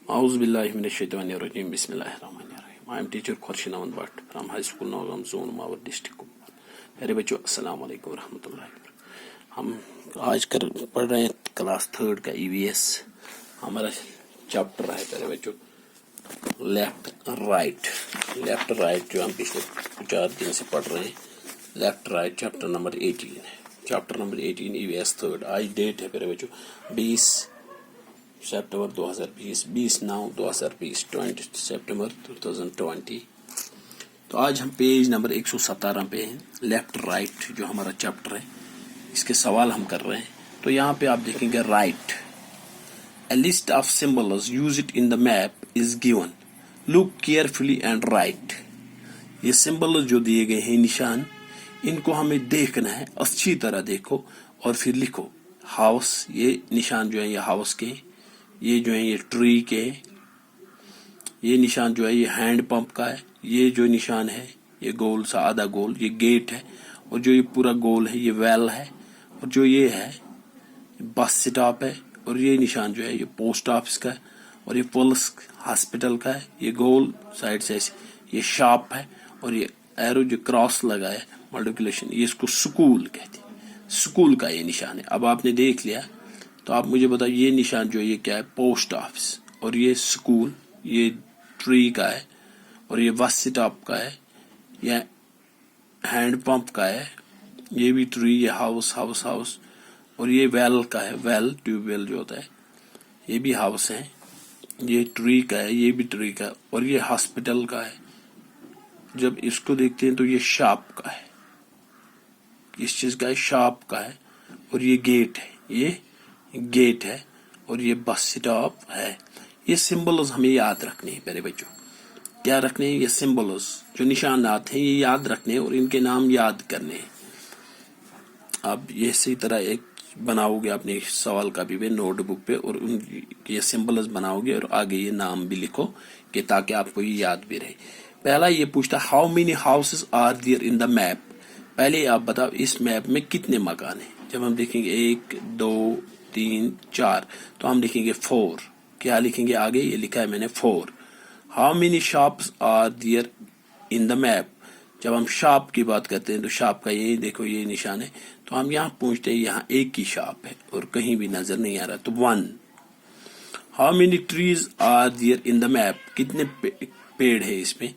A'udhu billahi minash shaitanir rajim. Bismillahir rahmanir rahim. I am teacher Khurshid Ahmed Bhatt from High School Nogam Zone Mawar District. मेरे बच्चों अस्सलाम वालेकुम रहमतुल्लाहि व बरकातहू। हम आज पढ़ रहे हैं क्लास 3 का EVS। हमारा चैप्टर है मेरे बच्चों लेफ्ट राइट जो हम पिछले 4 दिन से पढ़ रहे हैं। लेफ्ट राइट चैप्टर नंबर 18 है। Chapter number 18 EVS 3। आज डेट है मेरे बच्चों 20 सितंबर 2020, 20 सितंबर 2020। तो आज हम पेज नंबर 117 पे हैं। लेफ्ट राइट जो हमारा चैप्टर है, इसके सवाल हम कर रहे हैं। तो यहाँ पे आप देखेंगे right A list of symbols used in the map is given, look carefully and right. ये सिंबल्स जो दिए गए हैं, निशान, इनको हमें देखना है, अच्छी तरह देखो और फिर लिखो। हाउस, ये निशान जो है ये हाउस के, ये जो है ये ट्री के, ये निशान जो है ये हैंड पंप का है, ये जो निशान है ये गोल सा आधा गोल ये गेट है, और जो ये पूरा गोल है ये वेल है, और जो ये है बस स्टॉप है, और ये निशान जो है ये पोस्ट ऑफिस का है, और ये पुलिस हॉस्पिटल का है। ये गोल साइड से ये शॉप है, और ये एरो जो क्रॉस लगा है मल्टीप्लिकेशन, ये इसको स्कूल कहते हैं। स्कूल का ये निशान है। अब आपने देख लिया तो आप मुझे बताओ ये निशान जो है ये क्या है? पोस्ट ऑफिस, और ये स्कूल, ये ट्री का है, और ये बस स्टॉप का है, ये हैंड पंप का है, ये भी ट्री, ये हाउस, और ये वेल का है, वेल ट्यूबवेल जो होता है, ये भी हाउस है, ये ट्री का है, ये भी ट्री का, और ये हॉस्पिटल का है। जब इसको देखते हैं तो ये शॉप का है, इस चीज का है, शॉप का है, और ये गेट है, ये गेट है, और ये बस स्टॉप है। ये सिंबल्स हमें याद रखने हैं मेरे बच्चों। क्या रखने हैं? ये सिंबल्स जो निशानात हैं ये याद रखने हैं और इनके नाम याद करने हैं। अब ये इसी तरह एक बनाओगे अपने सवाल का भी नोटबुक पे, और ये सिंबल्स बनाओगे और आगे ये नाम भी लिखो कि ताकि आपको ये याद भी रहे। पहला ये पूछता how many houses are there in the map. पहले आप बताओ इस मैप में कितने मकान हैं। जब हम देखेंगे 1 2 3 4 तो हम लिखेंगे 4। क्या लिखेंगे आगे? ये लिखा है मैंने 4। How many shops are there in the map. जब हम शॉप की बात करते हैं तो शॉप का ये देखो ये निशान है, तो हम यहाँ पूछते हैं, यहाँ एक ही शॉप है और कहीं भी नजर नहीं आ रहा, तो 1। How many trees are there in the map. कितने पेड़ है इसमें?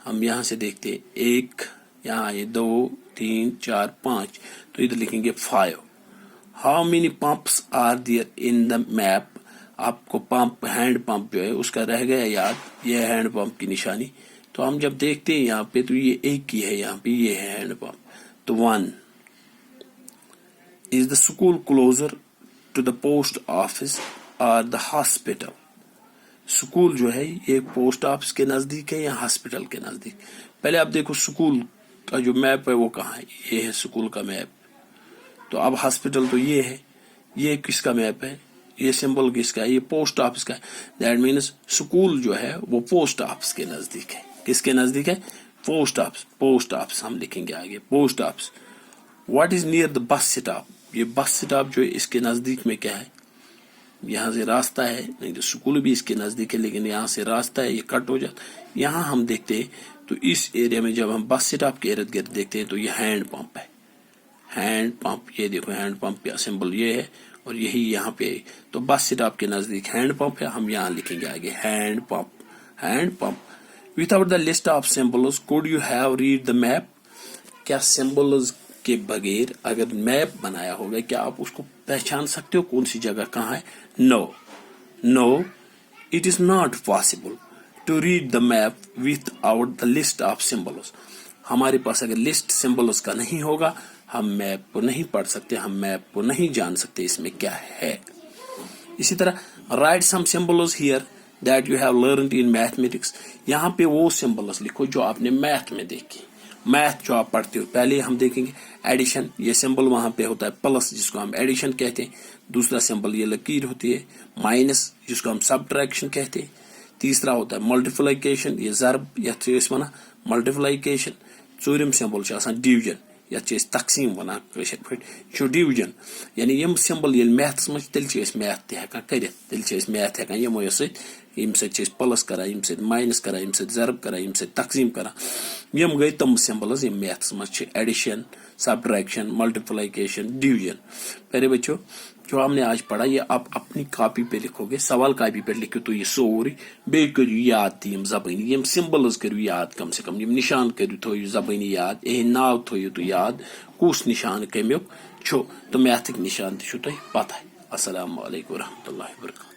हम यहाँ से देखते हैं 1, यहाँ ये 2 3 4 5, तो इधर लिखेंगे 5। How many pumps are there in the map. आपको पंप, हैंड पंप जो है उसका रह गया याद, ये है हैंड पंप की निशानी। तो हम जब देखते हैं यहाँ पे तो ये एक ही है, यहाँ पे ये है हैंड पंप, तो 1। Is the school closer to the post office और द हॉस्पिटल। स्कूल जो है ये पोस्ट ऑफिस के नजदीक है या हॉस्पिटल के नजदीक? पहले आप देखो स्कूल का जो मैप है वो कहाँ है, ये है स्कूल का मैप। तो अब हॉस्पिटल तो ये है, ये किसका मैप है? ये सिंबल किसका है? ये पोस्ट ऑफिस का है। दैट मीन्स स्कूल जो है वो पोस्ट ऑफिस के नजदीक है। किसके नजदीक है? Post office. पोस्ट ऑफिस हम लिखेंगे आगे, post office. What is near the bus stop. ये बस स्टॉप जो है इसके नजदीक में क्या है? यहाँ से रास्ता है, नहीं तो स्कूल भी इसके नजदीक है, लेकिन यहाँ से रास्ता है, ये कट हो जाता। यहाँ हम देखते हैं तो इस एरिया में जब हम बस स्टॉप के इर्द गिर्द देखते हैं तो ये हैंड पंप है, हैंड पंप। ये देखो हैंड पंप का सिंबल ये है, और यही यहाँ पे है। तो बस स्टॉप के नजदीक हैंड पंप है, हम यहाँ लिखेंगे आगे hand pump, hand pump. Without the list of symbols could you have read the map. क्या सिंबल्स के बगैर अगर मैप बनाया होगा क्या आप उसको पहचान सकते हो कौन सी जगह कहाँ है? No, it is not possible to read the map without the list of symbols. हमारे पास अगर लिस्ट सिंबल्स का नहीं होगा हम मैप को नहीं पढ़ सकते, हम मैप को नहीं जान सकते इसमें क्या है। इसी तरह write some symbols here that you have learned in mathematics. यहाँ पे वो सिंबल्स लिखो जो आपने मैथ में देखे, मैथ जो आप पढ़ते हो। पहले हम देखेंगे एडिशन, ये सिंबल वहां पे होता है प्लस, जिसको हम एडिशन कहते हैं। दूसरा सिंबल ये लकीर होती है माइनस, जिसको हम सब्ट्रैक्शन कहते हैं। तीसरा होता है मल्टीप्लिकेशन, ये ज़र्ब या मल्टीप्लिकेशन। चूरम सिंबल डिवीजन, یتھ تقسیم ونان کٲشِر پٲٹھۍ ڈِوجن یعنی یم سمبل ییٚلہِ میتھس منٛز تیٚلہِ چھِ أسۍ میتھ تہِ ہٮ۪کان کٔرِتھ تیٚلہِ چھِ أسۍ میتھ ہٮ۪کان یِموے سۭتۍ ییٚمہِ سۭتۍ چھِ أسۍ پلس کران ییٚمہِ سۭتۍ ماینس کران ییٚمہِ سۭتۍ ضرب کران ییٚمہِ سۭتۍ تقسیٖم کران یم گٔے تِم سمبلز یم میتھس منٛز چھِ ایڈیشن سبٹریکشن ملٹیپلیکیشن ڈویژن پیارے بچوں جو ہم نے آج پڑھا یہ آپ اپنی کاپی پہ لکھو گے سوال کاپی پہ لکھو تو یہ سورُے بیٚیہِ کٔرِو یاد تہِ یم زبٲنی یم سمبلز کٔرِو یاد کم سے کم یم نشان کٔرِو تھٲیِو زبٲنی یاد یہنٛدۍ ناو تھٲیِو تُہۍ یاد کُس نشان کمیُک چھُ تہٕ میتھٕکۍ نشان تہِ چھُو تۄہہِ پتہ السلام علیکم ورحمۃ اللہ وبرکاتہ